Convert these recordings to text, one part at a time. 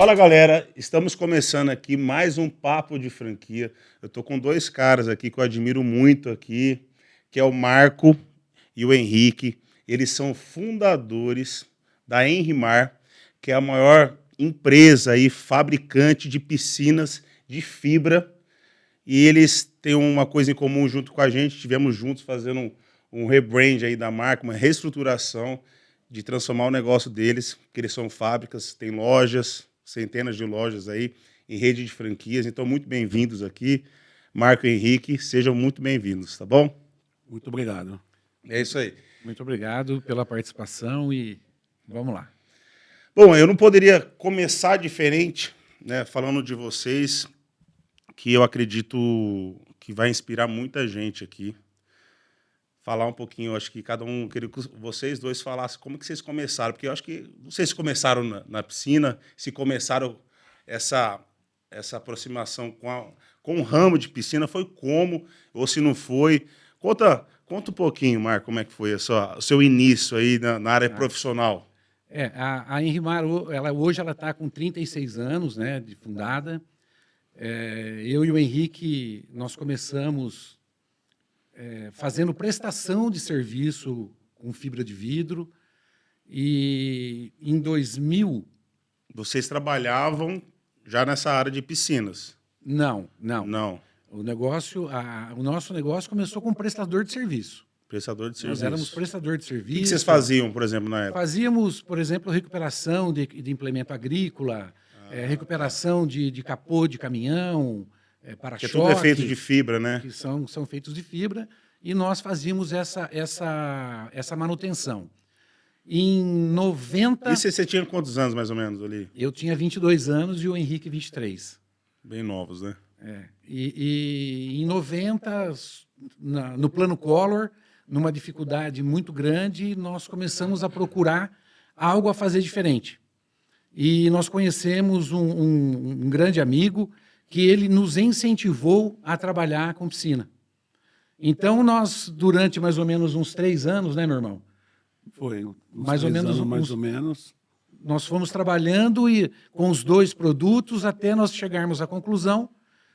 Fala, galera, estamos começando aqui mais um Papo de Franquia. Eu tô com dois caras aqui que eu admiro muito aqui, que é o Marco e o Henrique. Eles são fundadores da Enrimar, que é a maior empresa e fabricante de piscinas de fibra. E eles têm uma coisa em comum junto com a gente, tivemos juntos fazendo um rebrand aí da marca, uma reestruturação de transformar o negócio deles, que eles são fábricas, têm lojas, centenas de lojas aí, em rede de franquias. Então, muito bem-vindos aqui, Marco e Henrique, sejam muito bem-vindos, tá bom? Muito obrigado. É isso aí. Muito obrigado pela participação e vamos lá. Bom, eu não poderia começar diferente, né, falando de vocês, que eu acredito que vai inspirar muita gente aqui. Falar um pouquinho, acho que cada um, queria que vocês dois falassem como que vocês começaram, porque eu acho que, não sei se começaram na piscina, se começaram essa aproximação com o ramo de piscina, foi como, ou se não foi. Conta um pouquinho, Marco, como é que foi o seu início aí na área profissional. A Enrimar, hoje ela está com 36 anos, né, de fundada. Eu e o Henrique, nós começamos fazendo prestação de serviço com fibra de vidro e em 2000... Vocês trabalhavam já nessa área de piscinas? Não. Não. O nosso negócio começou com prestador de serviço. Prestador de serviço. Nós éramos prestador de O serviço. que vocês faziam, por exemplo, na época? Fazíamos, por exemplo, recuperação de implemento agrícola, recuperação de capô de caminhão, para-choque. Porque tudo é feito de fibra, né? Que são feitos de fibra, e nós fazíamos essa manutenção. Em 90... E você tinha quantos anos, mais ou menos, ali? Eu tinha 22 anos e o Henrique 23. Bem novos, né? E em 90, no plano Collor, numa dificuldade muito grande, nós começamos a procurar algo a fazer diferente. E nós conhecemos um grande amigo que ele nos incentivou a trabalhar com piscina. Então, nós, durante mais ou menos uns 3 anos, né, meu irmão? Foi, mais ou menos. Nós fomos trabalhando com os 2 produtos até nós chegarmos à conclusão,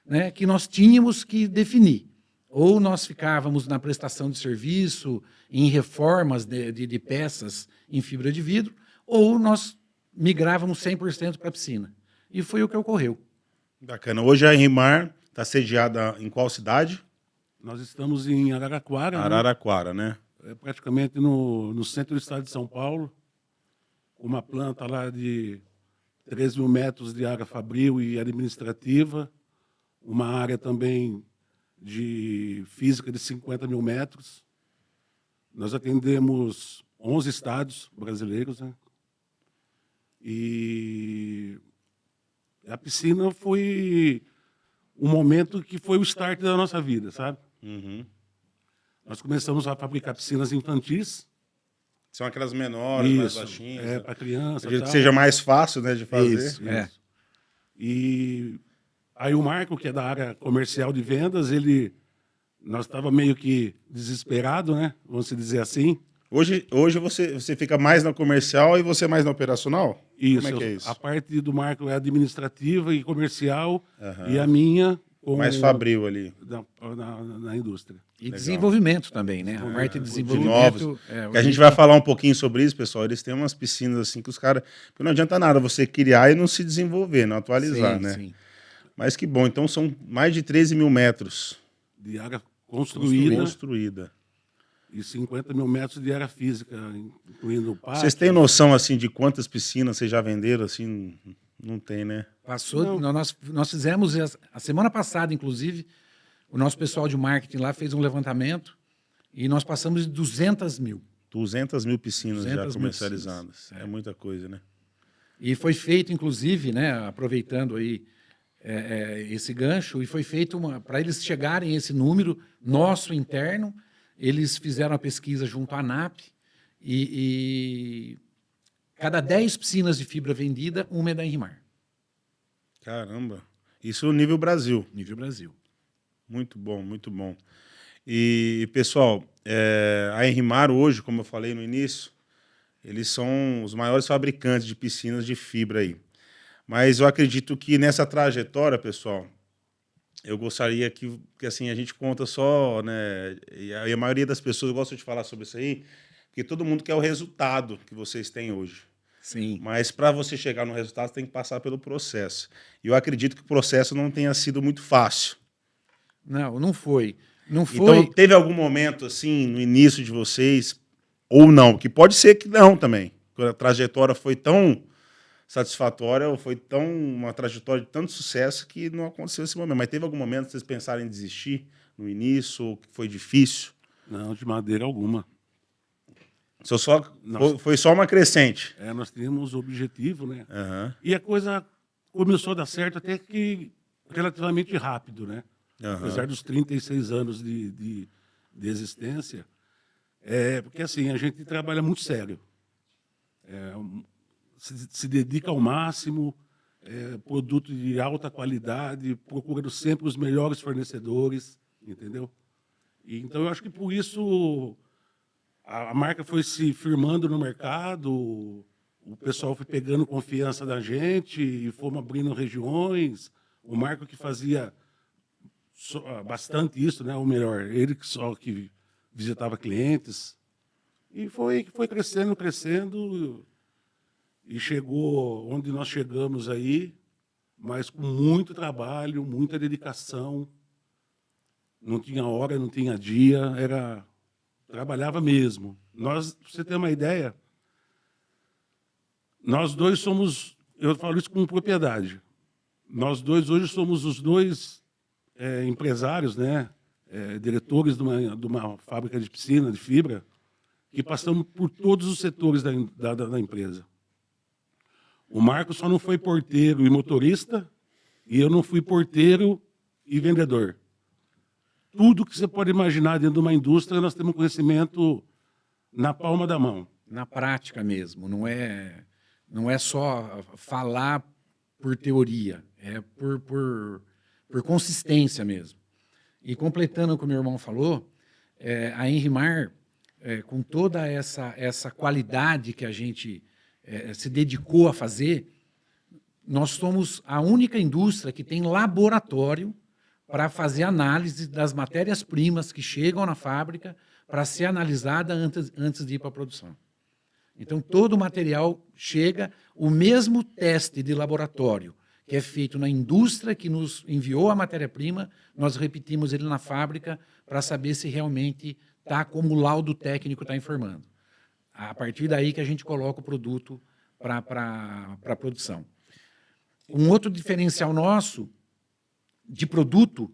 né, que nós tínhamos que definir. Ou nós ficávamos na prestação de serviço, em reformas de peças em fibra de vidro, ou nós migrávamos 100% para a piscina. E foi o que ocorreu. Bacana. Hoje a Enrimar está sediada em qual cidade? Nós estamos em Araraquara. Araraquara, né? Praticamente no centro do estado de São Paulo, uma planta lá de 13 mil metros de área fabril e administrativa, uma área também de física de 50 mil metros. Nós atendemos 11 estados brasileiros, né? E a piscina foi um momento que foi o start da nossa vida, sabe? Uhum. Nós começamos a fabricar piscinas infantis. São aquelas menores, mais baixinhas. Para criança. Acredito que seja mais fácil, né, de fazer. Isso. E aí o Marco, que é da área comercial de vendas, nós estávamos meio que desesperados, né? Vamos dizer assim. Hoje você fica mais na comercial e você mais na operacional? Isso. Como é que é isso? A parte do Marco é administrativa e comercial, e a minha... mais fabril ali. Na indústria. E legal. Desenvolvimento também, né? A parte de desenvolvimento... De novos. A gente vai falar um pouquinho sobre isso, pessoal. Eles têm umas piscinas assim que os caras... Porque não adianta nada você criar e não se desenvolver, não atualizar, né? Sim. Mas que bom. Então são mais de 13 mil metros. De área construída. E 50 mil metros de área física, incluindo o pátio. Vocês têm noção, assim, de quantas piscinas vocês já venderam, assim? Não tem, né? Nós fizemos, a semana passada, inclusive, o nosso pessoal de marketing lá fez um levantamento e nós passamos de 200 mil. 200 mil piscinas já comercializadas. É muita coisa, né? E foi feito, inclusive, né, aproveitando aí esse gancho, e foi feito para eles chegarem a esse número nosso interno, eles fizeram a pesquisa junto à ANAP e cada 10 piscinas de fibra vendida, uma é da Enrimar. Caramba. Isso nível Brasil. Nível Brasil. Muito bom, muito bom. E, pessoal, a Enrimar hoje, como eu falei no início, eles são os maiores fabricantes de piscinas de fibra aí. Mas eu acredito que nessa trajetória, pessoal, eu gostaria que assim, a gente conta só, né? E a maioria das pessoas gosta de falar sobre isso aí, porque todo mundo quer o resultado que vocês têm hoje. Sim. Mas para você chegar no resultado, você tem que passar pelo processo. E eu acredito que o processo não tenha sido muito fácil. Não, não foi. Não Então, foi. teve algum momento, assim, no início de vocês, ou não, que pode ser que não também, que a trajetória foi tão satisfatória, ou foi uma trajetória de tanto sucesso que não aconteceu esse momento. Mas teve algum momento que vocês pensaram em desistir no início, ou que foi difícil? Não, de maneira alguma. Foi só uma crescente. Nós tínhamos objetivo, né? Aham. E a coisa começou a dar certo até que relativamente rápido, né? Aham. Apesar dos 36 anos de existência, porque assim, a gente trabalha muito sério. Se dedica ao máximo, produto de alta qualidade, procurando sempre os melhores fornecedores, entendeu? E, então, eu acho que por isso a marca foi se firmando no mercado, o pessoal foi pegando confiança da gente e fomos abrindo regiões. O Marco que fazia bastante isso, né? Ou melhor, ele que visitava clientes. E foi crescendo, crescendo, e chegou onde nós chegamos aí, mas com muito trabalho, muita dedicação. Não tinha hora, não tinha dia, trabalhava mesmo. Nós, para você ter uma ideia, nós dois somos, eu falo isso com propriedade, nós dois hoje somos os dois empresários, né, diretores de uma fábrica de piscina, de fibra, que passamos por todos os setores da empresa. O Marco só não foi porteiro e motorista, e eu não fui porteiro e vendedor. Tudo que você pode imaginar dentro de uma indústria, nós temos conhecimento na palma da mão. Na prática mesmo, não é só falar por teoria, é por consistência mesmo. E completando o que o meu irmão falou, a Henrimar, com toda essa qualidade que a gente se dedicou a fazer, nós somos a única indústria que tem laboratório para fazer análise das matérias-primas que chegam na fábrica para ser analisada antes de ir para a produção. Então, todo o material chega, o mesmo teste de laboratório que é feito na indústria que nos enviou a matéria-prima, nós repetimos ele na fábrica para saber se realmente está como o laudo técnico está informando. A partir daí que a gente coloca o produto para a produção. Um outro diferencial nosso de produto,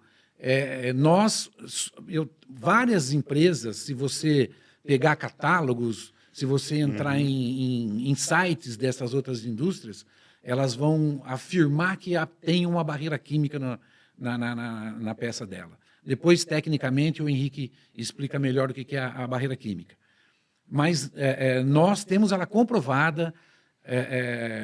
várias empresas, se você pegar catálogos, se você entrar em sites dessas outras indústrias, elas vão afirmar que tem uma barreira química na peça dela. Depois, tecnicamente, o Henrique explica melhor o que é a barreira química. Mas nós temos ela comprovada,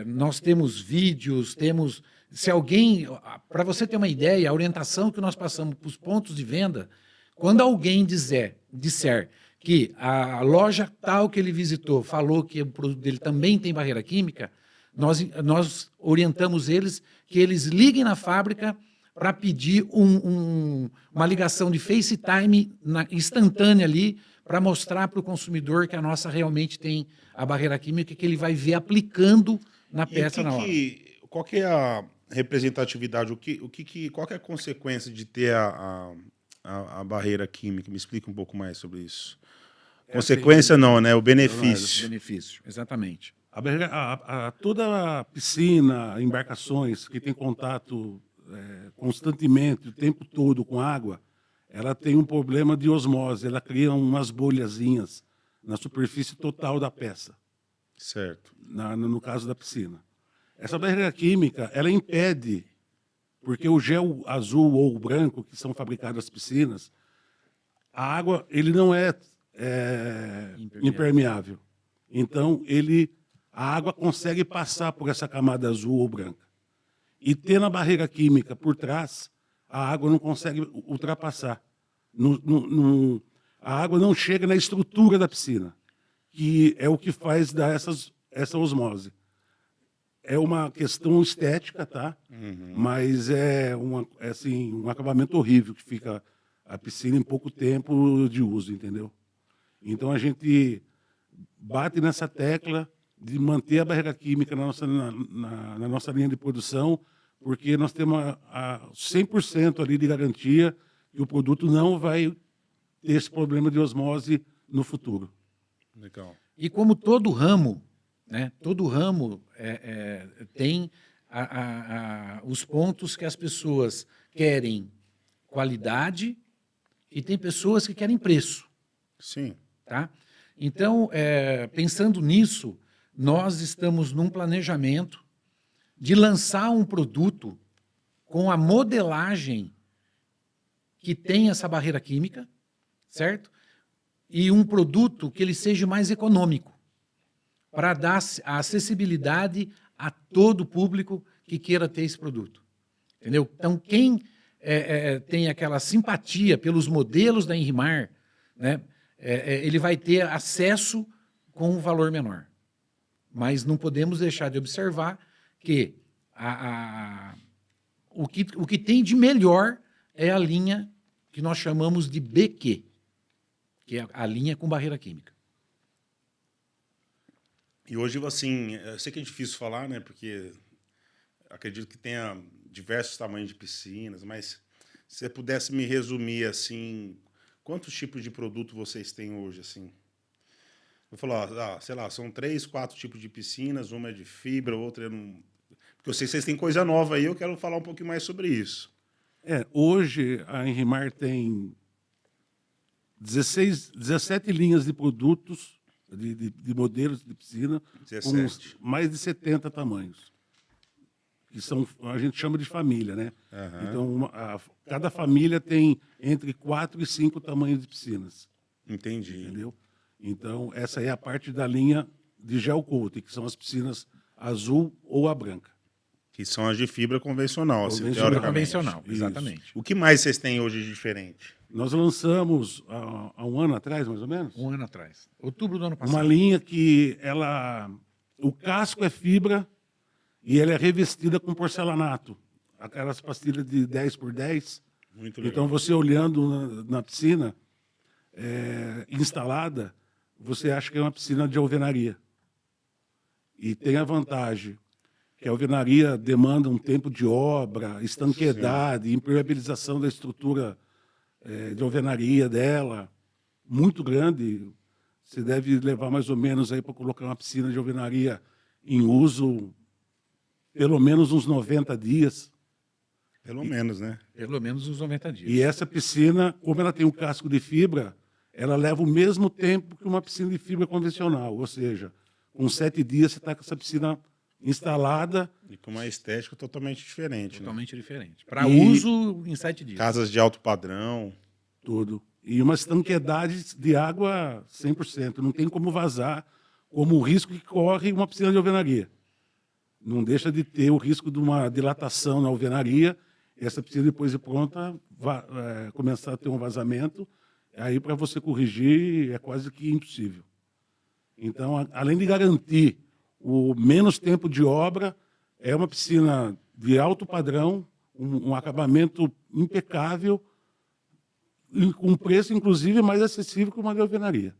nós temos vídeos, temos... Se alguém... Para você ter uma ideia, a orientação que nós passamos para os pontos de venda, quando alguém disser que a loja tal que ele visitou falou que o produto dele também tem barreira química, nós orientamos eles que eles liguem na fábrica para pedir uma ligação de FaceTime instantânea ali, para mostrar para o consumidor que a nossa realmente tem a barreira química, que ele vai ver aplicando na peça na hora. Qual que é a representatividade, qual que é a consequência de ter a barreira química? Me explica um pouco mais sobre isso. Consequência não, né? O benefício. O benefício, exatamente. Toda a piscina, embarcações que tem contato constantemente, o tempo todo com água, ela tem um problema de osmose, ela cria umas bolhazinhas na superfície total da peça. Certo. No caso da piscina. Essa barreira química, ela impede, porque o gel azul ou branco que são fabricados nas piscinas, a água ele não é impermeável. Então, a água consegue passar por essa camada azul ou branca. E tendo a barreira química por trás, a água não consegue ultrapassar. A água não chega na estrutura da piscina, que é o que faz dar essa osmose. é uma questão estética, tá? Uhum. Mas é assim, um acabamento horrível que fica a piscina em pouco tempo de uso, entendeu? Então a gente bate nessa tecla de manter a barreira química na nossa linha de produção, porque nós temos a 100% ali de garantia que o produto não vai ter esse problema de osmose no futuro. Legal. E como todo ramo, né, todo ramo tem os pontos que as pessoas querem qualidade e tem pessoas que querem preço. Sim. Tá? Então, pensando nisso, nós estamos num planejamento de lançar um produto com a modelagem que tem essa barreira química, certo? E um produto que ele seja mais econômico, para dar a acessibilidade a todo público que queira ter esse produto. Entendeu? Então, quem tem aquela simpatia pelos modelos da Enrimar, né, ele vai ter acesso com um valor menor. Mas não podemos deixar de observar que o que tem de melhor é a linha que nós chamamos de BQ, que é a linha com barreira química. E hoje, assim, eu sei que é difícil falar, né? Porque acredito que tenha diversos tamanhos de piscinas, mas se você pudesse me resumir, assim, quantos tipos de produto vocês têm hoje, assim? Vou falar, sei lá, são 3, 4 tipos de piscinas, uma é de fibra, outra é não... Porque eu sei que vocês têm coisa nova aí, eu quero falar um pouquinho mais sobre isso. Hoje a Enrimar tem 17 linhas de produtos, de modelos de piscina, 17. com mais de 70 tamanhos. Que a gente chama de família, né? Uhum. Então, cada família tem entre 4 e 5 tamanhos de piscinas. Entendi. Entendeu? Então, essa é a parte da linha de gel coating, que são as piscinas azul ou a branca. Que são as de fibra convencional, assim, Convencional. teoricamente. Convencional, Isso. exatamente. O que mais vocês têm hoje de diferente? Nós lançamos, há um ano atrás, mais ou menos, Um ano atrás. Outubro do ano passado. uma linha que o casco é fibra e ela é revestida com porcelanato. Aquelas pastilhas de 10 por 10. Muito legal. Então, você olhando na piscina instalada, você acha que é uma piscina de alvenaria. E tem a vantagem que a alvenaria demanda um tempo de obra, estanqueidade, impermeabilização da estrutura de alvenaria dela, muito grande. Você deve levar mais ou menos aí para colocar uma piscina de alvenaria em uso pelo menos uns 90 dias. Pelo menos, né? Pelo menos uns 90 dias. E essa piscina, como ela tem um casco de fibra, ela leva o mesmo tempo que uma piscina de fibra convencional. Ou seja, com 7 dias você está com essa piscina instalada. E com uma estética totalmente diferente, né? Totalmente diferente. Para uso em 7 dias. Casas de alto padrão. Tudo. E uma estanqueidade de água 100%. Não tem como vazar, como o risco que corre uma piscina de alvenaria. Não deixa de ter o risco de uma dilatação na alvenaria. Essa piscina, depois de pronta, começar a ter um vazamento. Aí, para você corrigir, é quase que impossível. Então, além de garantir o menos tempo de obra, é uma piscina de alto padrão, um acabamento impecável, com um preço, inclusive, mais acessível que uma de alvenaria.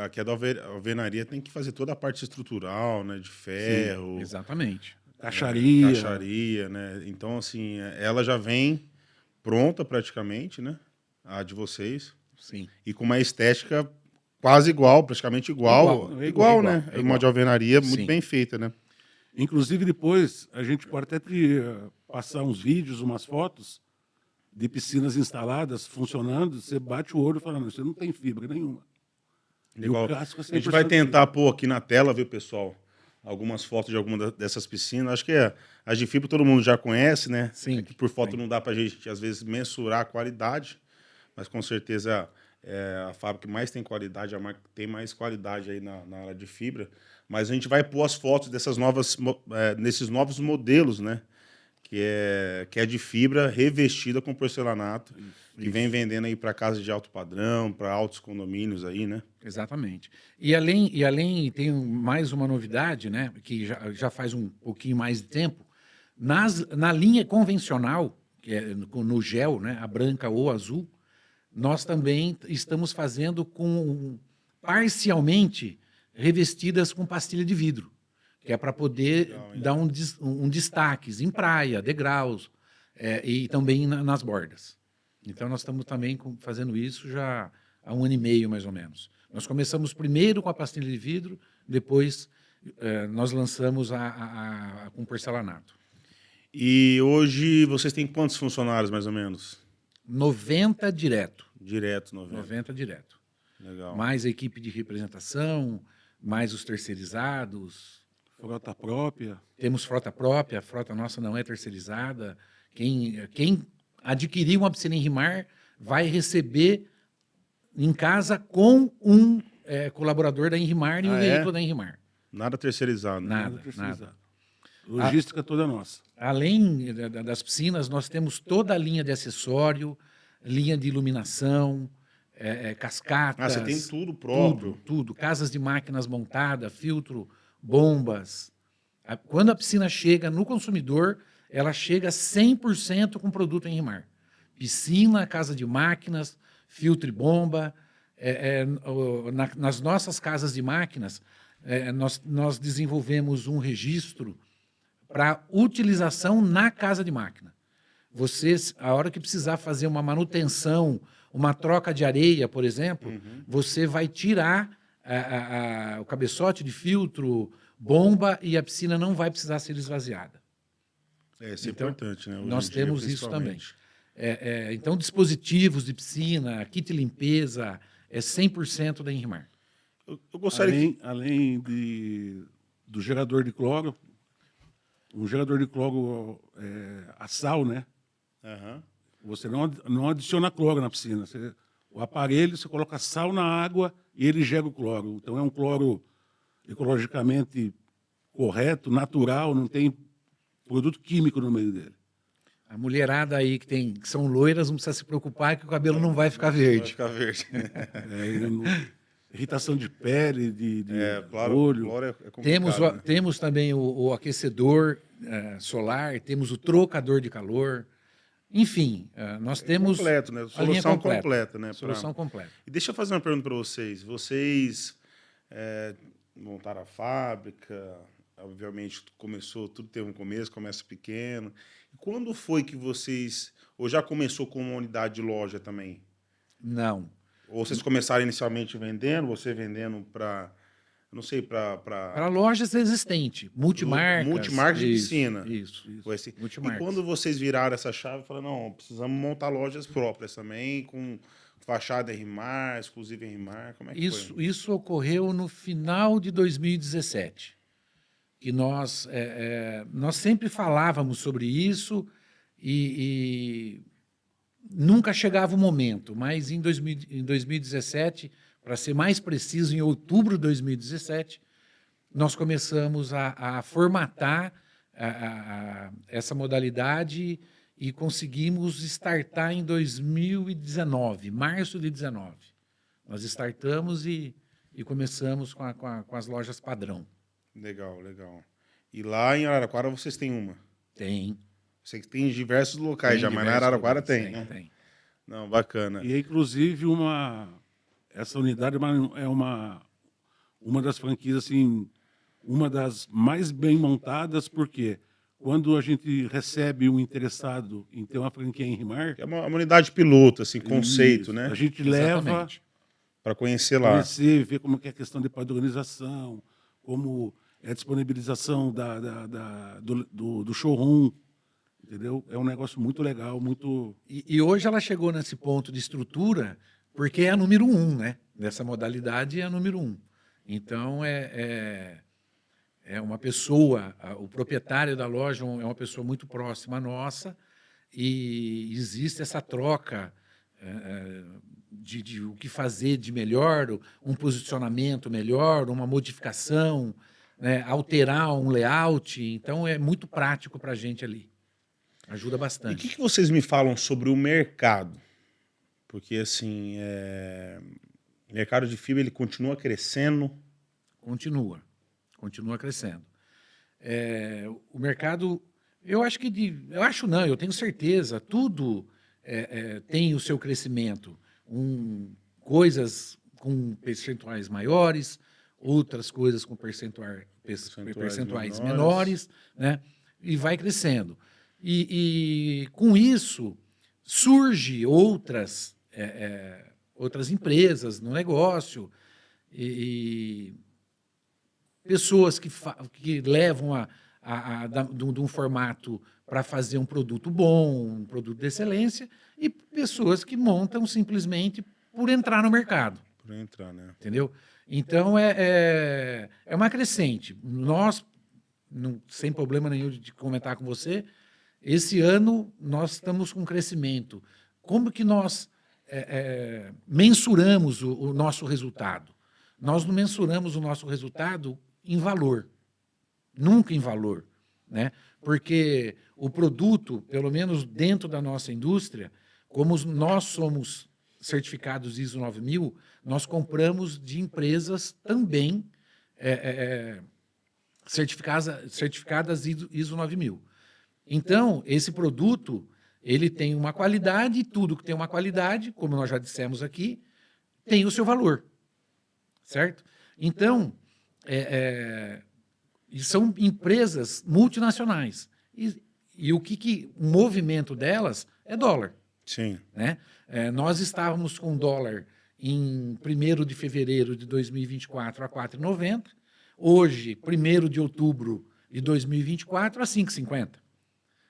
Aqui a da alvenaria tem que fazer toda a parte estrutural, né? De ferro. Sim, exatamente. Caixaria. Caixaria, né? Então, assim, ela já vem pronta praticamente, né? A de vocês. Sim. E com uma estética quase igual, praticamente igual. Igual, né? É Uma de alvenaria muito Sim. bem feita, né? Inclusive, depois, a gente pode até passar uns vídeos, umas fotos de piscinas instaladas, funcionando. Você bate o olho e fala, não, você não tem fibra nenhuma. Igual. E o casco é A gente vai 100% tentar pôr aqui na tela, viu, pessoal? Algumas fotos de alguma dessas piscinas. Acho que as de fibra todo mundo já conhece, né? Sim. É que por foto Sim. não dá pra gente, às vezes, mensurar a qualidade, mas com certeza a fábrica que mais tem qualidade, a marca que tem mais qualidade aí na área de fibra. Mas a gente vai pôr as fotos dessas nesses novos modelos, né? Que é de fibra revestida com porcelanato. que vem vendendo aí para casas de alto padrão, para altos condomínios aí, né? Exatamente. E além tem mais uma novidade, né, que já faz um pouquinho mais de tempo, na linha convencional, que é no gel, né, a branca ou azul, nós também estamos fazendo com parcialmente revestidas com pastilha de vidro, que é para poder Legal, hein? dar um destaques em praia, degraus, e também nas bordas. Então, nós estamos também fazendo isso já há 1 ano e meio, mais ou menos. Nós começamos primeiro com a pastilha de vidro, depois nós lançamos com porcelanato. E hoje vocês têm quantos funcionários, mais ou menos? 90 direto. Direto, 90. 90 direto. Legal. Mais a equipe de representação, mais os terceirizados. Frota própria. Temos frota própria, a frota nossa não é terceirizada. Quem adquirir uma piscina em Rimar vai receber em casa com um colaborador da Enrimar e um veículo da Enrimar. Nada terceirizado. Né? Nada, terceirizado. nada. Logística toda nossa. Além das piscinas, nós temos toda a linha de acessório, linha de iluminação, cascatas. Ah, você tem tudo próprio. Tudo. Casas de máquinas montadas, filtro, bombas. Quando a piscina chega no consumidor, ela chega 100% com produto Enrimar. Piscina, casa de máquinas, filtro e bomba. Nas nossas casas de máquinas, nós desenvolvemos um registro para utilização na casa de máquina. Você, a hora que precisar fazer uma manutenção, uma troca de areia, por exemplo, você vai tirar o cabeçote de filtro, bomba, e a piscina não vai precisar ser esvaziada. Isso é Então, importante, né? Hoje nós em dia, temos isso também. principalmente. Então, dispositivos de piscina, kit limpeza, é 100% da Enrimar. Eu gostaria Além do gerador de cloro, um gerador de cloro a sal, né? Aham. Você não adiciona cloro na piscina. O aparelho, você coloca sal na água e ele gera o cloro. Então é um cloro ecologicamente correto, natural, não tem produto químico no meio dele. A mulherada aí que são loiras não precisa se preocupar que o cabelo não vai ficar Vai verde. ficar verde. Irritação de pele, de Claro, olho. cloro é complicado. né? Temos também o aquecedor solar, temos o trocador de calor. Enfim, nós temos Completo, né? a linha Solução completa, né? Solução completa. E deixa eu fazer uma pergunta para vocês. Vocês montaram a fábrica, obviamente tudo teve um começo, começa pequeno. E quando foi que vocês, ou já começou com uma unidade de loja também? Não. Ou vocês começaram inicialmente vendendo, você vendendo para, não sei, Para lojas existentes, multimarcas. Multimarcas de isso, piscina. Isso. Foi assim. E Multimarcas. quando vocês viraram essa chave, falaram, não, precisamos montar lojas próprias também, com fachada em Rimar, exclusiva em Rimar, como é que foi? Isso ocorreu no final de 2017. Que nós sempre falávamos sobre isso e nunca chegava o momento, mas em 2017, para ser mais preciso, em outubro de 2017, nós começamos a formatar essa modalidade e conseguimos startar em 2019, março de 2019. Nós startamos e começamos com as lojas padrão. Legal, legal. E lá em Araraquara vocês têm uma? Tem. Sei que tem em diversos locais já, mas na Araraquara tem, né? Tem. Não, bacana. E, inclusive, essa unidade é uma das franquias, assim, uma das mais bem montadas, porque quando a gente recebe um interessado em ter uma franquia em Rimar... É uma unidade piloto, assim, conceito, isso, né? A gente leva Exatamente. para conhecer lá. conhecer, ver como que é a questão de padronização, como é a disponibilização do showroom, entendeu? É um negócio muito legal, muito... E hoje ela chegou nesse ponto de estrutura porque é a número 1, né? Nessa modalidade é a número 1. Então, é uma pessoa, o proprietário da loja é uma pessoa muito próxima à nossa e existe essa troca de o que fazer de melhor, um posicionamento melhor, uma modificação, né? Alterar um layout. Então, é muito prático para a gente ali. Ajuda E o bastante. que vocês me falam sobre o mercado? Porque, assim, o mercado de fibra ele continua crescendo. Continua crescendo. O mercado, eu acho que, eu acho não, eu tenho certeza, tudo tem o seu crescimento. Coisas com percentuais maiores, outras coisas com percentuais menores, né? E vai crescendo. E com isso surge outras empresas no negócio e pessoas que levam de um formato para fazer um produto bom, um produto de excelência, e pessoas que montam simplesmente por entrar no mercado. Por entrar, né? Entendeu? Então, é uma crescente. Nós, sem problema nenhum de comentar com você, esse ano nós estamos com crescimento. Como que nós mensuramos o nosso resultado? Nós não mensuramos o nosso resultado em valor, nunca em valor, né? Porque o produto, pelo menos dentro da nossa indústria, como nós somos certificados ISO 9000, nós compramos de empresas também certificadas ISO 9000. Então, esse produto, ele tem uma qualidade, e tudo que tem uma qualidade, como nós já dissemos aqui, tem o seu valor, certo? Então, são empresas multinacionais. E o movimento delas é dólar. Sim. Né? Nós estávamos com dólar em 1º de fevereiro de 2024 a 4,90. Hoje, 1º de outubro de 2024 a 5,50.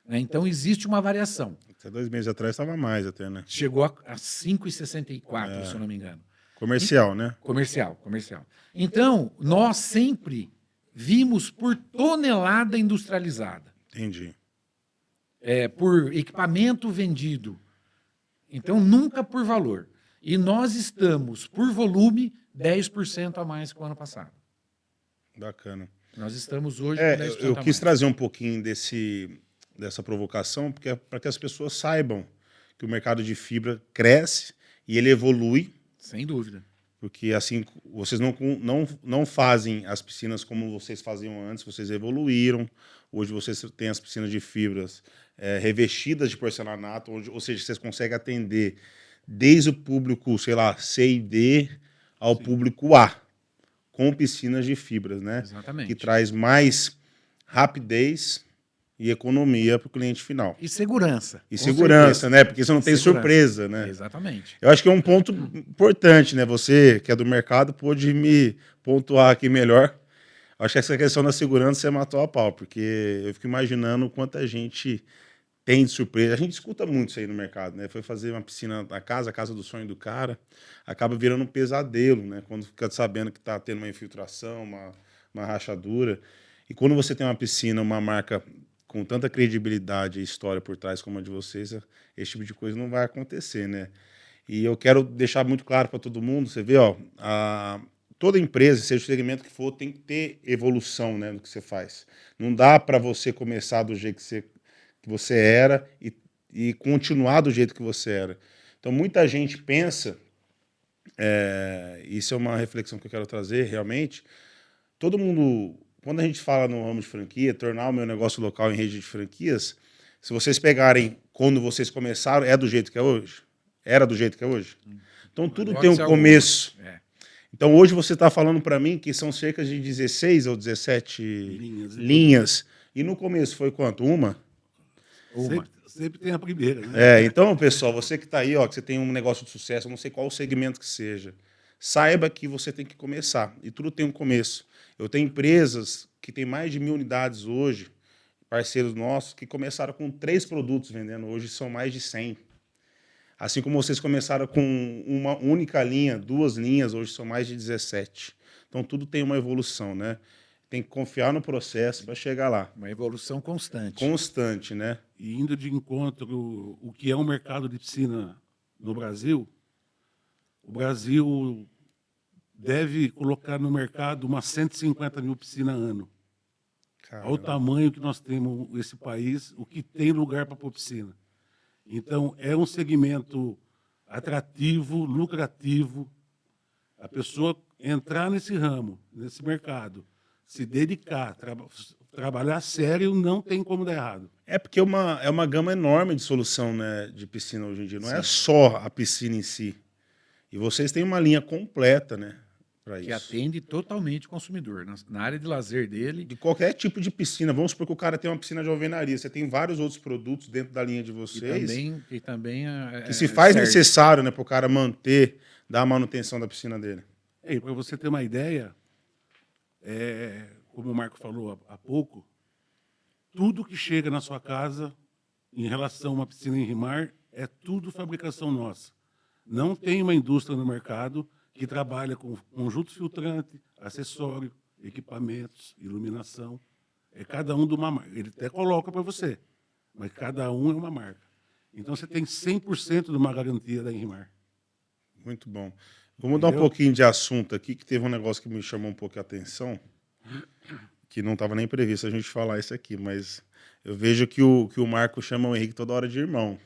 Né? Então, existe uma variação. Até 2 meses atrás estava mais até, né? Chegou a 5,64, se eu não me engano. Comercial, né? Comercial. Então, nós sempre vimos por tonelada industrializada. Entendi. Por equipamento vendido. Então, nunca por valor. E nós estamos, por volume, 10% a mais que o ano passado. Bacana. Nós estamos hoje com 10% eu a mais. quis trazer um pouquinho dessa provocação, porque para que as pessoas saibam que o mercado de fibra cresce e ele evolui. Sem dúvida. Porque assim, vocês não fazem as piscinas como vocês faziam antes, vocês evoluíram. Hoje vocês têm as piscinas de fibras revestidas de porcelanato, ou seja, vocês conseguem atender desde o público, sei lá, C e D ao público A, com piscinas de fibras, né? Exatamente. Que traz mais rapidez e economia para o cliente final. E segurança. E segurança, né? Porque você não tem surpresa, né? Exatamente. Eu acho que é um ponto importante, né? Você, que é do mercado, pôde me pontuar aqui melhor. Eu acho que essa questão da segurança você matou a pau, porque eu fico imaginando quanta gente tem de surpresa. A gente escuta muito isso aí no mercado, né? Foi fazer uma piscina na casa, a casa do sonho do cara, acaba virando um pesadelo, né? Quando fica sabendo que está tendo uma infiltração, uma rachadura. E quando você tem uma piscina, uma marca com tanta credibilidade e história por trás como a de vocês, esse tipo de coisa não vai acontecer, né? E eu quero deixar muito claro para todo mundo, você vê, ó, toda empresa, seja o segmento que for, tem que ter evolução, né, no que você faz. Não dá para você começar do jeito que você era e continuar do jeito que você era. Então, muita gente pensa, isso é uma reflexão que eu quero trazer, realmente, todo mundo... Quando a gente fala no ramo de franquia, tornar o meu negócio local em rede de franquias, se vocês pegarem quando vocês começaram, é do jeito que é hoje? Era do jeito que é hoje? Então, tudo tem um começo. Então, hoje você está falando para mim que são cerca de 16 ou 17 linhas. E no começo foi quanto? Uma? Sempre tem a primeira, né? Então, pessoal, você que está aí, ó, que você tem um negócio de sucesso, eu não sei qual o segmento que seja, saiba que você tem que começar. E tudo tem um começo. Eu tenho empresas que têm mais de 1000 unidades hoje, parceiros nossos, que começaram com 3 produtos vendendo, hoje são mais de 100. Assim como vocês começaram com uma única linha, 2 linhas, hoje são mais de 17. Então tudo tem uma evolução, né? Tem que confiar no processo para chegar lá. Uma evolução constante. Constante, né? E indo de encontro o que é um mercado de piscina no Brasil, o Brasil deve colocar no mercado umas 150 mil piscinas ano. Caramba. Ao tamanho que nós temos esse país, o que tem lugar para pôr piscina. Então, é um segmento atrativo, lucrativo. A pessoa entrar nesse ramo, nesse mercado, se dedicar, trabalhar sério, não tem como dar errado. É porque é uma gama enorme de solução, né, de piscina hoje em dia. Não é Sim. só a piscina em si. E vocês têm uma linha completa, né, para Que isso. atende totalmente o consumidor. Na área de lazer dele, De qualquer tipo de piscina. Vamos supor que o cara tem uma piscina de alvenaria. Você tem vários outros produtos dentro da linha de e vocês também que se faz serve. necessário, né, para o cara manter, dar a manutenção da piscina dele. E para você ter uma ideia, como o Marco falou há pouco, tudo que chega na sua casa em relação a uma piscina em Rimar é tudo fabricação nossa. Não tem uma indústria no mercado que trabalha com conjunto filtrante, acessório, equipamentos, iluminação. É cada um de uma marca. Ele até coloca para você, mas cada um é uma marca. Então você tem 100% de uma garantia da Rimar. Muito bom. Vou mudar um Entendeu? pouquinho de assunto aqui, que teve um negócio que me chamou um pouco a atenção, que não estava nem previsto a gente falar isso aqui, mas eu vejo que o Marco chama o Henrique toda hora de irmão.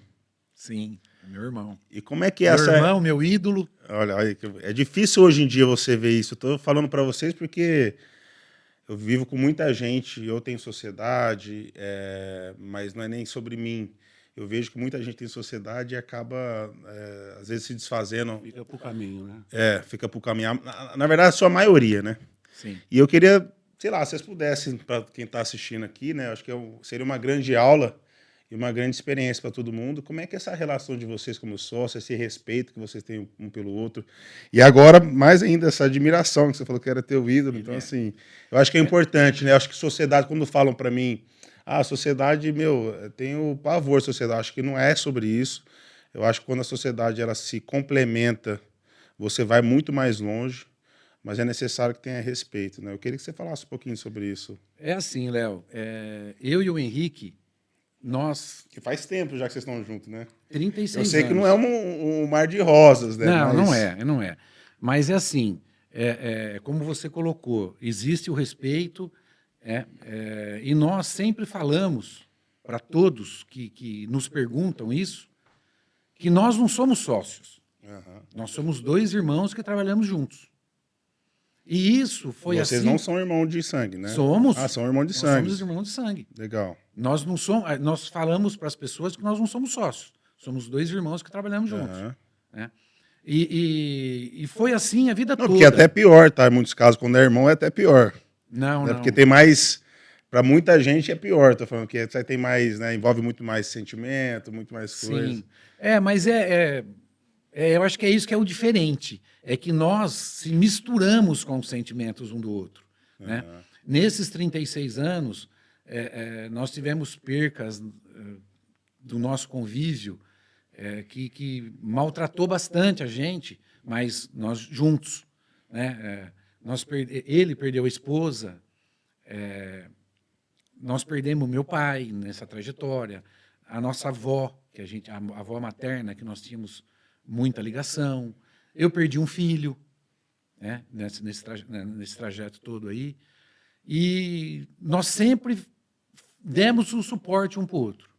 Sim, meu irmão. E como é que é Meu essa... irmão, meu ídolo. Olha, é difícil hoje em dia você ver isso. Estou falando para vocês porque eu vivo com muita gente, eu tenho sociedade, mas não é nem sobre mim. Eu vejo que muita gente tem sociedade e acaba, às vezes, se desfazendo. Fica para o caminho, né? Fica para o caminho. Na verdade, a sua maioria, né? Sim. E eu queria, sei lá, se vocês pudessem, para quem está assistindo aqui, né? Acho que seria uma grande aula e uma grande experiência para todo mundo. Como é que é essa relação de vocês como sócios, esse respeito que vocês têm um pelo outro? E agora, mais ainda, essa admiração que você falou que era teu ídolo. Então, assim, eu acho que é importante, né? Eu acho que sociedade, quando falam para mim, a sociedade, meu, eu tenho pavor à sociedade. Acho que não é sobre isso. Eu acho que quando a sociedade ela se complementa, você vai muito mais longe, mas é necessário que tenha respeito, né? Eu queria que você falasse um pouquinho sobre isso. É assim, Léo. Eu e o Henrique, nós, Que faz tempo já que vocês estão juntos, né? 36 Eu sei anos. que não é um mar de rosas, né? Não, mas... não é. Mas é assim, como você colocou, existe o respeito, e nós sempre falamos para todos que nos perguntam isso, que nós não somos sócios. Uhum. Nós somos dois irmãos que trabalhamos juntos. E isso foi assim... Vocês não são irmãos de sangue, né? Somos. Ah, são irmãos de Nós sangue. somos irmãos de sangue. Legal. Nós não somos, nós falamos para as pessoas que nós não somos sócios. Somos dois irmãos que trabalhamos juntos. Uhum. Né? E foi assim a vida Não, toda. porque é até pior, tá? Em muitos casos, quando é irmão, é até pior. Não, Né? não. Porque tem mais... Para muita gente é pior, tô falando que você tem mais, né? Envolve muito mais sentimento, muito mais coisa. Sim. Mas eu acho que é isso que é o diferente. É que nós se misturamos com os sentimentos um do outro. Né? Nesses 36 anos, nós tivemos percas do nosso convívio que maltratou bastante a gente, mas nós juntos. Né? Ele perdeu a esposa, nós perdemos meu pai nessa trajetória, a nossa avó, a avó materna, que nós tínhamos muita ligação. Eu perdi um filho, né, nesse trajeto todo aí. E nós sempre demos o suporte um para o outro.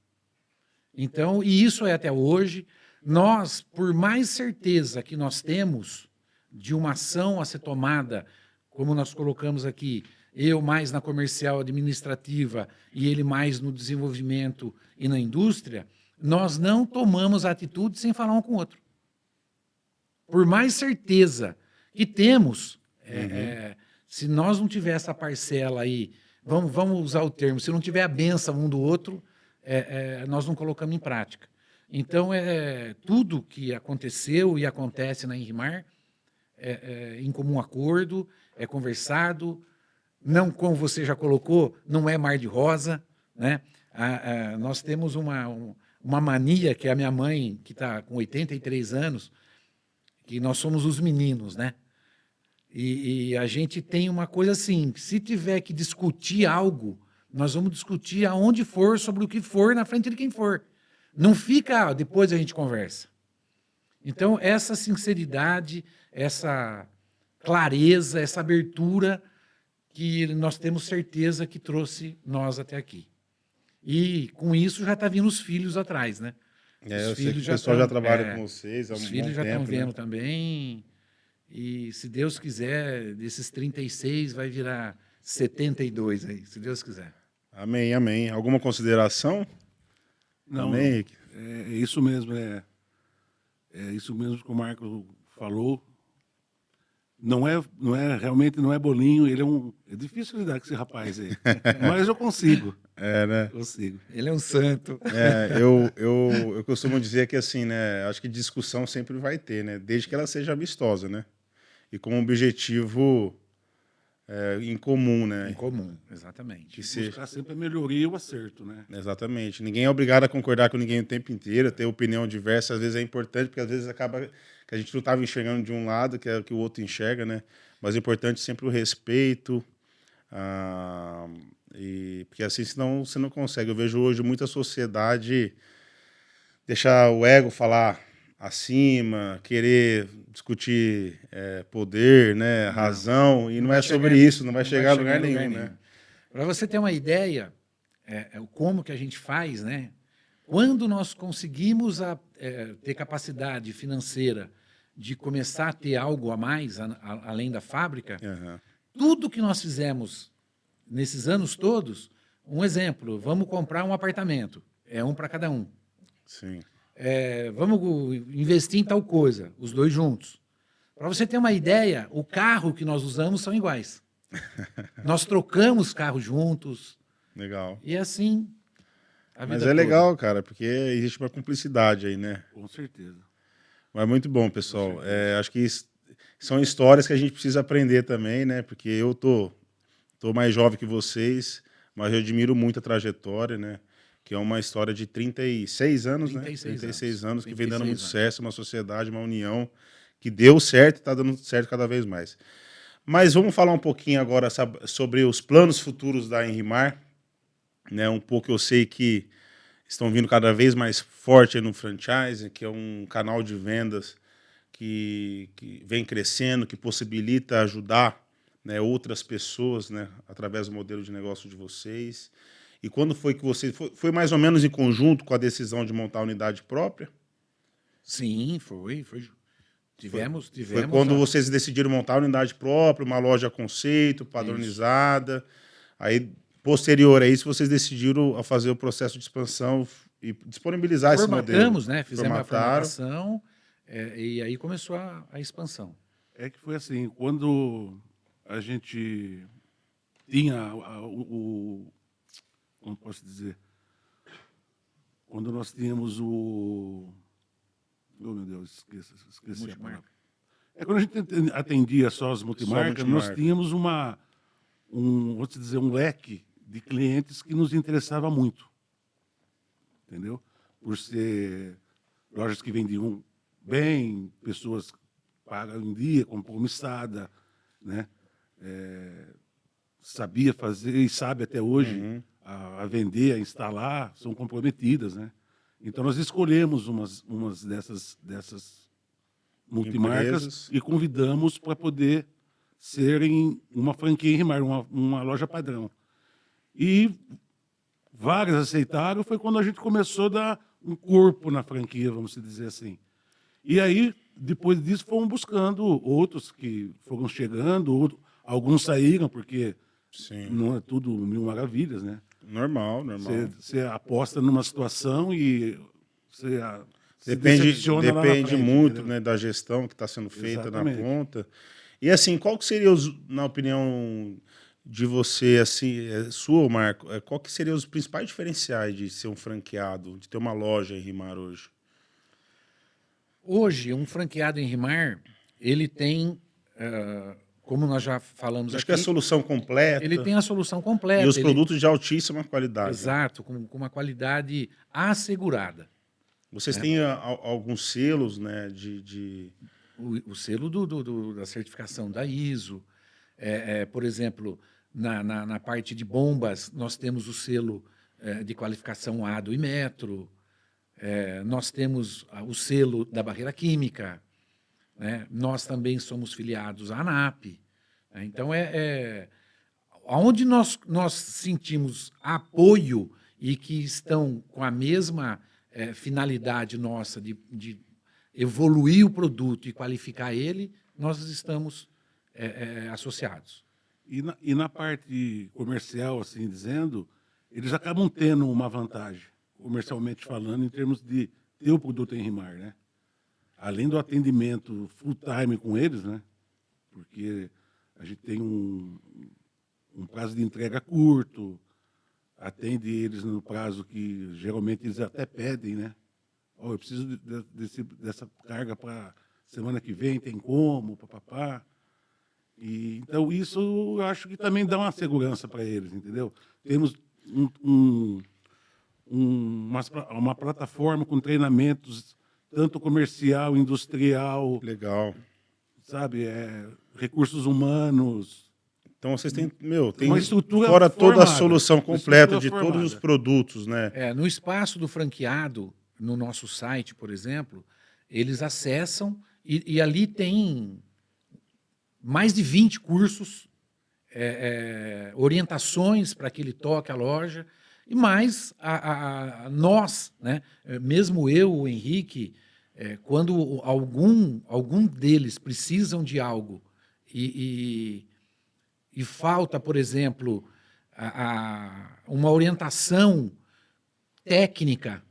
Então, e isso é até hoje. Nós, por mais certeza que nós temos de uma ação a ser tomada, como nós colocamos aqui, eu mais na comercial administrativa e ele mais no desenvolvimento e na indústria, nós não tomamos atitude sem falar um com o outro. Por mais certeza que temos, se nós não tiver essa parcela aí, vamos usar o termo, se não tiver a benção um do outro, nós não colocamos em prática. Então, tudo que aconteceu e acontece na Inrimar em comum acordo, é conversado, não, como você já colocou, não é mar de rosa, né? Nós temos uma mania, que é a minha mãe, que está com 83 anos, que nós somos os meninos, né? E a gente tem uma coisa assim, se tiver que discutir algo, nós vamos discutir aonde for, sobre o que for, na frente de quem for. Não fica, depois a gente conversa. Então, essa sinceridade, essa clareza, essa abertura que nós temos certeza que trouxe nós até aqui. E com isso já está vindo os filhos atrás, né? Eu sei que o pessoal já trabalha com vocês há um Os bom filhos já estão tempo, né? vendo também. E, se Deus quiser, desses 36 vai virar 72 aí, se Deus quiser. Amém, amém. Alguma consideração? Não, Amém, Henrique? é isso mesmo, é isso mesmo que o Marco falou. Realmente não é bolinho, é difícil lidar com esse rapaz aí. Mas eu consigo, Né? consigo. Ele é um santo. Eu costumo dizer que assim, né? Acho que discussão sempre vai ter, né? Desde que ela seja amistosa, né? E com um objetivo em comum, Em né? comum, exatamente. Que seja. Buscar sempre a melhoria e o acerto, né? Exatamente. Ninguém é obrigado a concordar com ninguém o tempo inteiro, ter opinião diversa, às vezes é importante, porque às vezes acaba que a gente não estava enxergando de um lado, que é o que o outro enxerga, né? Mas o importante é sempre o respeito, porque assim senão você não consegue. Eu vejo hoje muita sociedade deixar o ego falar acima, querer discutir poder, né, razão, e não é sobre isso, não vai chegar a lugar nenhum, né? Para você ter uma ideia, como que a gente faz, né? Quando nós conseguimos ter capacidade financeira de começar a ter algo a mais, além da fábrica, Aham. tudo que nós fizemos nesses anos todos, um exemplo, vamos comprar um apartamento, é um para cada um. Sim. Vamos investir em tal coisa, os dois juntos. Para você ter uma ideia, o carro que nós usamos são iguais. Nós trocamos carros juntos, Legal. e assim a Mas vida é toda. legal, cara, porque existe uma cumplicidade aí, né? Com certeza. Mas muito bom, pessoal. Acho que são histórias que a gente precisa aprender também, né? Porque eu tô mais jovem que vocês, mas eu admiro muito a trajetória, né? Que é uma história de 36 anos, né? 36 anos, que vem dando muito 36 certo, uma sociedade, uma união que deu certo e está dando certo cada vez mais. Mas vamos falar um pouquinho agora sobre os planos futuros da Enrimar, né? Um pouco eu sei que estão vindo cada vez mais forte aí no franchise, que é um canal de vendas que vem crescendo, que possibilita ajudar, né, outras pessoas, né, através do modelo de negócio de vocês. E quando foi que vocês... Foi mais ou menos em conjunto com a decisão de montar a unidade própria? Sim, foi. Tivemos Foi quando vocês decidiram montar a unidade própria, uma loja conceito, padronizada. Aí, posterior a isso, vocês decidiram a fazer o processo de expansão e disponibilizar esse modelo. Formatamos, né? Fizemos a Formataram. formatação e aí começou a expansão. É que foi assim, quando a gente tinha como posso dizer? Quando nós tínhamos oh, meu Deus, esqueci a palavra. Quando a gente atendia só as multimarcas, nós tínhamos vou te dizer, um leque de clientes que nos interessava muito. Entendeu? Por ser lojas que vendiam bem, pessoas pagam em dia, compromissada, né? Sabia fazer e sabe até hoje a vender, a instalar, são comprometidas, né? Então nós escolhemos umas dessas multimarcas Empresas. e convidamos para poder serem uma franquia Enrimar, uma loja padrão. E várias aceitaram, foi quando a gente começou a dar um corpo na franquia, vamos dizer assim. E aí, depois disso, fomos buscando outros que foram chegando, alguns saíram, porque Sim. não é tudo mil maravilhas, né? Normal. Você aposta numa situação e você se Depende decepciona lá na frente, muito, entendeu? né, da gestão que está sendo feita Exatamente. na ponta. E assim, qual que seria, na opinião de você, assim, sua, Marco, qual que seriam os principais diferenciais de ser um franqueado, de ter uma loja em Rimar hoje? Hoje, um franqueado em Rimar, ele tem, como nós já falamos Acho aqui, que é a solução completa. ele tem a solução completa. E os produtos de altíssima qualidade. Exato, com uma qualidade assegurada. Vocês têm alguns selos, né, O selo da certificação da ISO. Por exemplo, na parte de bombas, nós temos o selo de qualificação A do Inmetro. Nós temos o selo da barreira química. Né? Nós também somos filiados à ANAP. Né? Então, onde nós sentimos apoio e que estão com a mesma finalidade nossa de evoluir o produto e qualificar ele, nós estamos associados. E na parte comercial, assim dizendo, eles acabam tendo uma vantagem, comercialmente falando, em termos de ter o produto em RIMAR, né? Além do atendimento full time com eles, né? Porque a gente tem um prazo de entrega curto, atende eles no prazo que geralmente eles até pedem, né? Oh, eu preciso dessa carga para semana que vem, tem como, papapá. E, então, isso eu acho que também dá uma segurança para eles, entendeu? Temos uma plataforma com treinamentos, tanto comercial, industrial, Legal. sabe, recursos humanos. Então vocês têm, tem Uma estrutura fora toda a formada, solução uma completa estrutura de todos os formada. produtos, né? No espaço do franqueado, no nosso site, por exemplo, eles acessam e ali tem mais de 20 cursos, orientações para que ele toque a loja, e mais nós, né? Mesmo eu, o Henrique, quando algum deles precisam de algo e falta, por exemplo, uma orientação técnica,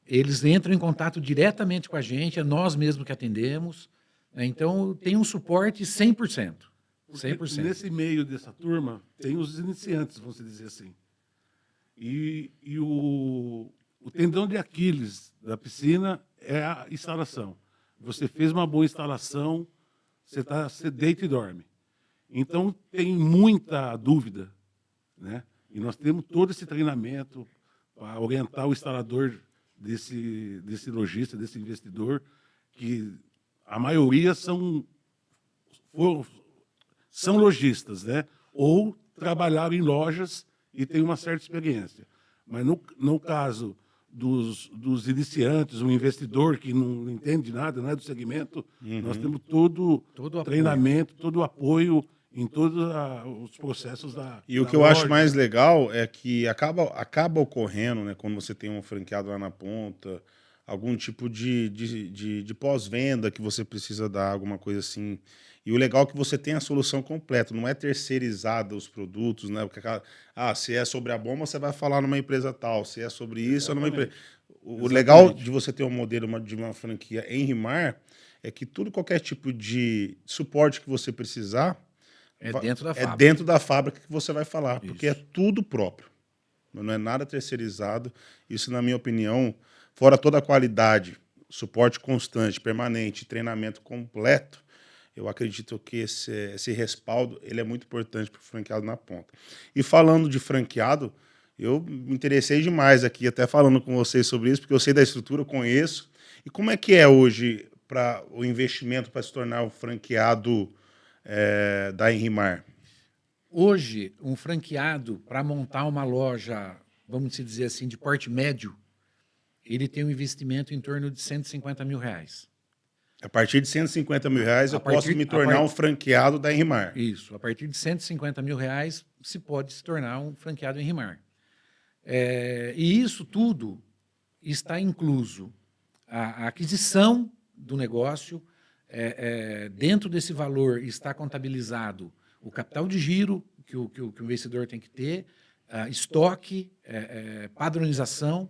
eles entram em contato diretamente com a gente, é nós mesmos que atendemos, né? Então, tem um suporte 100%. Porque 100%. nesse meio dessa turma, tem os iniciantes, vamos dizer assim. E o tendão de Aquiles da piscina é a instalação. Você fez uma boa instalação, você deita e dorme. Então, tem muita dúvida, né? E nós temos todo esse treinamento para orientar o instalador desse lojista, desse investidor, que a maioria são lojistas, né? Ou trabalharam em lojas e têm uma certa experiência. Mas no caso dos iniciantes, um investidor que não entende nada, não é do segmento, nós temos todo o treinamento, todo o apoio em todos os processos da E o que da eu acho loja. mais legal é que acaba ocorrendo, né, quando você tem um franqueado lá na ponta, algum tipo de pós-venda que você precisa dar, alguma coisa assim. E o legal é que você tem a solução completa, não é terceirizada os produtos, né? Porque, se é sobre a bomba, você vai falar numa empresa tal, se é sobre isso, é numa empresa. O legal de você ter um modelo de uma franquia em RIMAR é que qualquer tipo de suporte que você precisar, Dentro da é fábrica. dentro da fábrica que você vai falar, porque é Isso. tudo próprio. Não é nada terceirizado. Isso, na minha opinião, fora toda a qualidade, suporte constante, permanente, treinamento completo, eu acredito que esse respaldo ele é muito importante para o franqueado na ponta. E falando de franqueado, eu me interessei demais aqui, até falando com vocês sobre isso, porque eu sei da estrutura, eu conheço. E como é que é hoje para o investimento para se tornar um franqueado da Henrimar? Hoje, um franqueado, para montar uma loja, vamos dizer assim, de porte médio, ele tem um investimento em torno de R$150 mil. A partir de R$150 mil, eu posso me a tornar um franqueado da Henrimar. Isso, a partir de R$150 mil se pode se tornar um franqueado em RIMAR. E isso tudo está incluso a aquisição do negócio, dentro desse valor está contabilizado o capital de giro que o investidor tem que ter, estoque, padronização,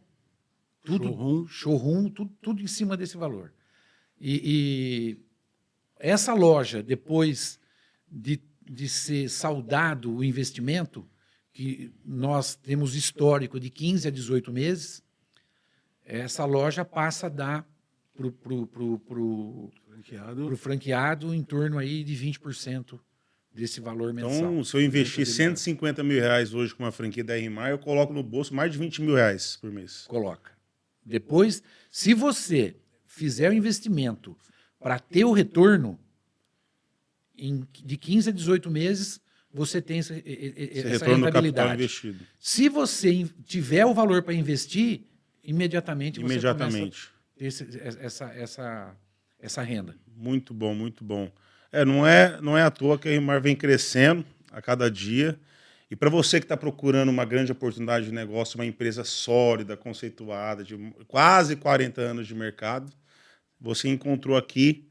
tudo, showroom, tudo em cima desse valor. E essa loja, depois de ser saldado o investimento, que nós temos histórico de 15 a 18 meses, essa loja passa a dar para o franqueado em torno aí de 20% desse valor mensal. Então, se eu investir R$150 mil hoje com uma franquia da RIMAR, eu coloco no bolso mais de R$20 mil por mês. Coloca. Depois, se você fizer o investimento para ter o retorno, de 15 a 18 meses, você tem essa retorno do capital investido. Se você tiver o valor para investir, imediatamente você começa a ter essa renda. Muito bom, muito bom. Não é à toa que a RIMAR vem crescendo a cada dia E para você que está procurando uma grande oportunidade de negócio, uma empresa sólida, conceituada, de quase 40 anos de mercado, você encontrou aqui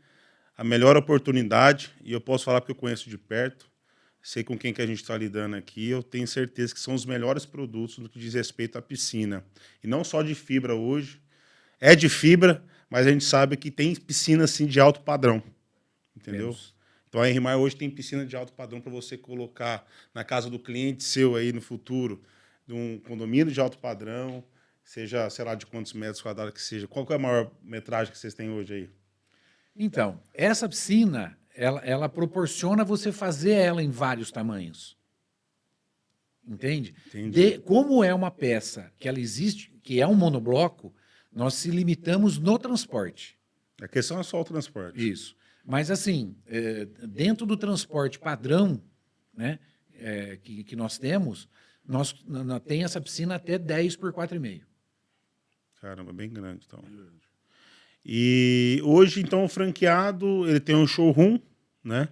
a melhor oportunidade, e eu posso falar porque eu conheço de perto, sei com quem que a gente está lidando aqui, eu tenho certeza que são os melhores produtos no que diz respeito à piscina. E não só de fibra hoje, é de fibra, mas a gente sabe que tem piscina assim, de alto padrão, entendeu? Temos. Então a RMAR hoje tem piscina de alto padrão para você colocar na casa do cliente seu aí no futuro, de um condomínio de alto padrão, seja, sei lá, de quantos metros quadrados que seja. Qual que é a maior metragem que vocês têm hoje aí? Então, essa piscina, ela proporciona você fazer ela em vários tamanhos. Entende? Entendi. Como é uma peça que ela existe, que é um monobloco, nós se limitamos no transporte. A questão é só o transporte. Isso. Mas, assim, dentro do transporte padrão, né, que nós temos, tem essa piscina até 10 por 4,5. Caramba, bem grande, então. E hoje, então, o franqueado, ele tem um showroom, né?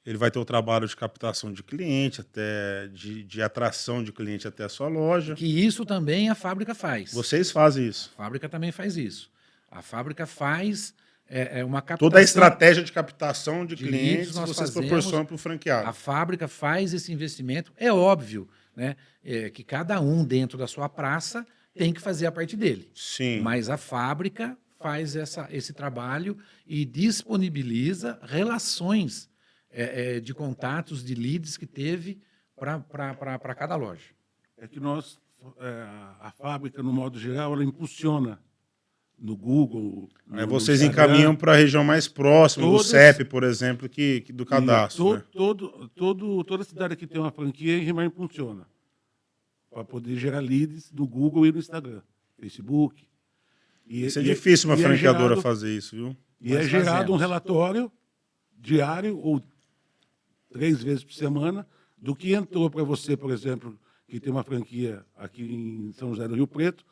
Ele vai ter o trabalho de captação de cliente, até de atração de cliente até a sua loja. Que isso também a fábrica faz. Vocês fazem isso. A fábrica também faz isso. A fábrica faz uma captação. Toda a estratégia de captação de de clientes leads nós vocês fazemos. proporcionam para o franqueado. A fábrica faz esse investimento. É óbvio, né, que cada um dentro da sua praça tem que fazer a parte dele. Sim. Mas a fábrica faz esse trabalho e disponibiliza relações de contatos, de leads que teve para cada loja. É que a fábrica, no modo geral, ela impulsiona no Google. Aí no vocês Instagram. encaminham para a região mais próxima, do Todas- CEP, por exemplo, que do cadastro. Né? Toda cidade que tem uma franquia, a RMAR impulsiona para poder gerar leads no Google e no Instagram, Facebook. Isso é difícil uma franqueadora gerado, fazer isso, viu? E Nós é gerado um fazemos. relatório diário ou 3 vezes por semana do que entrou para você, por exemplo, que tem uma franquia aqui em São José do Rio Preto,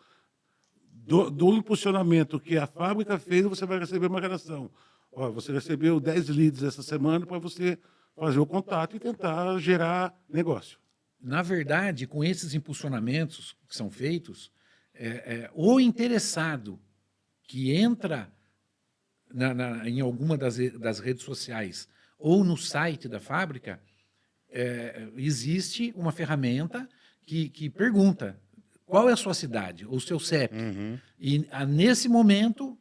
do impulsionamento que a fábrica fez, você vai receber uma relação. Ó, você recebeu 10 leads essa semana para você fazer o contato e tentar gerar negócio. Na verdade, com esses impulsionamentos que são feitos, o interessado que entra em alguma das redes sociais ou no site da fábrica, existe uma ferramenta que pergunta qual é a sua cidade, ou o seu CEP. Uhum. E, nesse momento,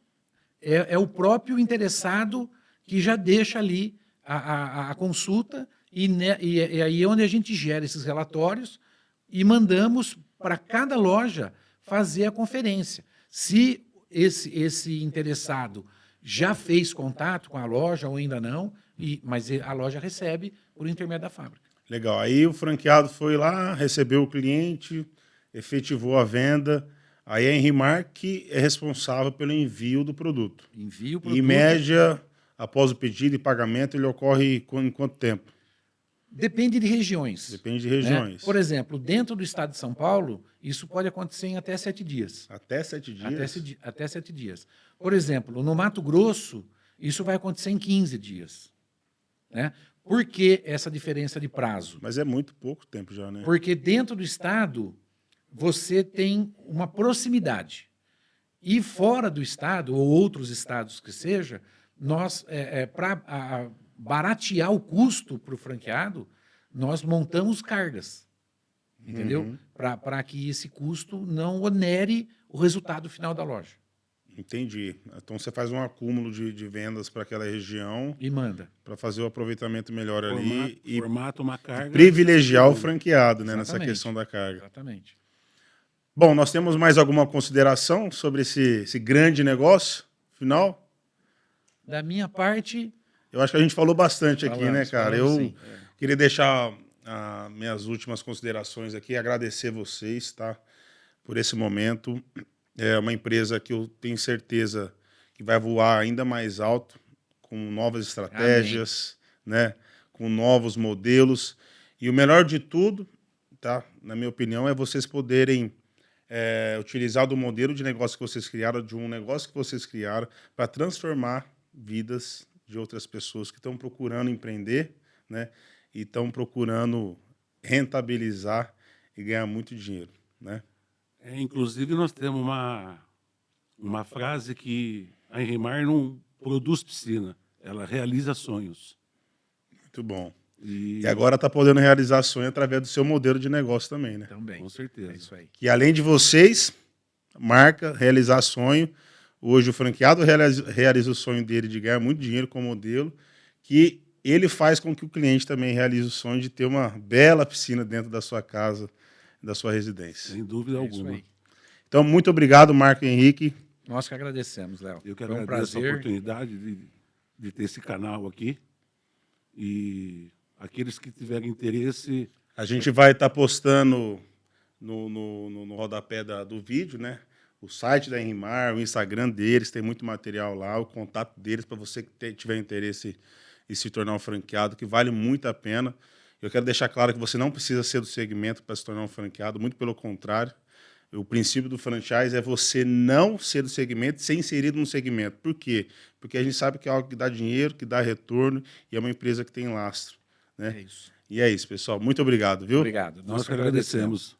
é o próprio interessado que já deixa ali a consulta, e aí é onde a gente gera esses relatórios e mandamos para cada loja fazer a conferência. Se esse interessado já fez contato com a loja ou ainda não, mas a loja recebe por intermédio da fábrica. Legal. Aí o franqueado foi lá, recebeu o cliente, efetivou a venda. Aí a Henrimar que é responsável pelo envio do produto. Envia o E, produto. em média, após o pedido e pagamento, ele ocorre em quanto tempo? Depende de regiões. Depende de né? regiões. Por exemplo, dentro do estado de São Paulo, isso pode acontecer em até 7 dias. Até 7 dias? Até 7 dias. Por exemplo, no Mato Grosso, isso vai acontecer em 15 dias. Né? Por que essa diferença de prazo? Mas é muito pouco tempo já, né? Porque dentro do estado, você tem uma proximidade. E fora do estado, ou outros estados que seja, nós, para baratear o custo para o franqueado, nós montamos cargas, entendeu? Uhum. Para que esse custo não onere o resultado final da loja. Entendi. Então você faz um acúmulo de vendas para aquela região E manda. para fazer o aproveitamento melhor ali e Formata uma carga. privilegiar o franqueado, né, nessa Exatamente. questão da carga. Exatamente. Bom, nós temos mais alguma consideração sobre esse grande negócio final? Da minha parte, Eu acho que a gente falou bastante aqui, né, falamos, cara? falamos Eu sim. queria deixar minhas últimas considerações aqui, agradecer vocês, tá, por esse momento. É uma empresa que eu tenho certeza que vai voar ainda mais alto, com novas estratégias, né, com novos modelos. E o melhor de tudo, tá, na minha opinião, é vocês poderem utilizar do modelo de negócio que vocês criaram, de um negócio que vocês criaram, para transformar vidas de outras pessoas que estão procurando empreender, né, e estão procurando rentabilizar e ganhar muito dinheiro, né? Inclusive, nós temos uma frase que a Enrimar não produz piscina, ela realiza sonhos. Muito bom. E, E agora está podendo realizar sonho através do seu modelo de negócio também, né? Também. com certeza. É isso aí. Que além de vocês, marca, realizar sonho, hoje o franqueado realiza o sonho dele de ganhar muito dinheiro com o modelo, que ele faz com que o cliente também realize o sonho de ter uma bela piscina dentro da sua casa, da sua residência. Sem dúvida É isso alguma. aí. Então, muito obrigado, Marco Henrique. Nós que agradecemos, Léo. Eu que Foi um agradeço a prazer. oportunidade de ter esse canal aqui. E aqueles que tiverem interesse, A gente vai estar postando no rodapé do vídeo, né? O site da Enrimar, o Instagram deles, tem muito material lá, o contato deles para você que tiver interesse em se tornar um franqueado, que vale muito a pena. Eu quero deixar claro que você não precisa ser do segmento para se tornar um franqueado, muito pelo contrário. O princípio do franchise é você não ser do segmento, ser inserido no segmento. Por quê? Porque a gente sabe que é algo que dá dinheiro, que dá retorno e é uma empresa que tem lastro, né? É isso. E é isso, pessoal. Muito obrigado, viu? Obrigado. nós que agradecemos.